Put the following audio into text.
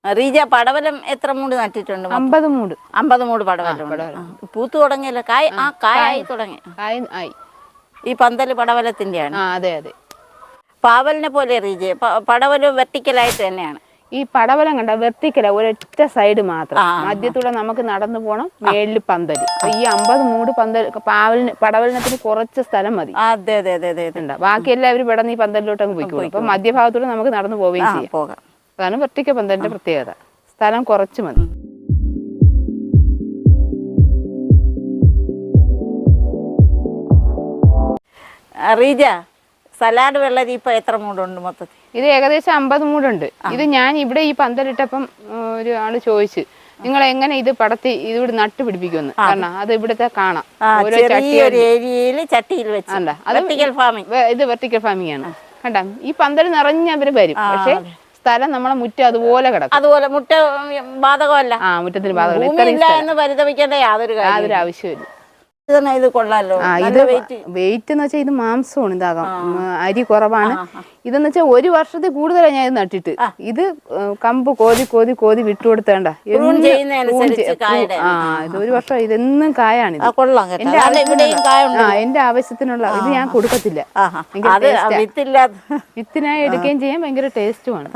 റീജ പടവലം എത്ര മൂട് നട്ടിട്ടുണ്ട്? 50 മൂട്. 50 മൂട് പടവലം. പൂത്തു തുടങ്ങിയല്ലോ? കായായി തുടങ്ങി. ഈ പന്തല് പടവലത്തിന്റെയാണ്? അതെ അതെ. പാവലിനെ പോലെ റീജ പടവലം വെർട്ടിക്കലായിട്ട് തന്നെയാണ്. ഈ പടവലം കണ്ട വെർട്ടിക്കല, ഒരൊറ്റ സൈഡ് മാത്രം. മധ്യത്തൂടെ നമുക്ക് നടന്നു പോണം, മേളിൽ പന്തല്. ഈ 50 മൂട് പന്തൽ പടവലനത്തിന് കുറച്ച് സ്ഥലം മതി. അതെ അതെ അതെ അതെ. ബാക്കി എല്ലാവരും പെട്ടെന്ന് ഈ പന്തലിലോട്ട് അങ്ങ് പോയിക്കോളും. അപ്പൊ മധ്യഭാഗത്തൂടെ നമുക്ക് നടന്നു പോവുകയും ചെയ്യാം. അതാണ് വെർട്ടിക്കൽ പന്തലിന്റെ പ്രത്യേകത. സ്ഥലം കുറച്ച് മതി. റീജ സലാഡ് വെള്ളരി ഇപ്പൊ എത്ര മൂടുണ്ട് മൊത്തത്തിൽ? ഇത് ഏകദേശം 50 മൂടുണ്ട്. ഇത് ഞാൻ ഇവിടെ ഈ പന്തലിട്ടപ്പം ഒരു ആള് ചോദിച്ചു, നിങ്ങൾ എങ്ങനെ ഇത് പടത്തി ഇതിവിടെ നട്ട് പിടിപ്പിക്കുമെന്ന്. കാരണം അത് ഇവിടുത്തെ കാണാം, ഓരോ ചട്ടിയിൽ വെച്ച്. ഇത് വെർട്ടിക്കൽ ഫാമിംഗ് ആണ്. കണ്ട ഈ പന്തൽ നിറഞ്ഞ അവര് വരും. പക്ഷെ സ്ഥലം നമ്മളെ മുറ്റം അതുപോലെ കിടക്കും. അതുപോലെ മുറ്റ ബാധകമല്ല. മുറ്റത്തിന് ബാധകമല്ല. പരിതപിക്കേണ്ട യാതൊരു ആവശ്യമില്ല. ഇത് കൊള്ളാലോ. വെയിറ്റ് എന്ന് വെച്ചാൽ ഇത് മാംസമാണ്. ഇതാകാം, അരി കുറവാണ്. ഇതെന്ന് വെച്ചാൽ 1 വർഷത്തിൽ കൂടുതലാണ് ഞാൻ ഇത് നട്ടിട്ട്. ഇത് കമ്പ് കോതി കോതി കോതി വിട്ടുകൊടുത്തേണ്ട. ഇത് 1 വർഷം ഇതെന്നും കായാണ്. എന്റെ ആവശ്യത്തിനുള്ള ഇത് ഞാൻ കൊടുക്കത്തില്ല. വിത്തിനായി എടുക്കുകയും ചെയ്യാൻ ഭയങ്കര ടേസ്റ്റുമാണ്.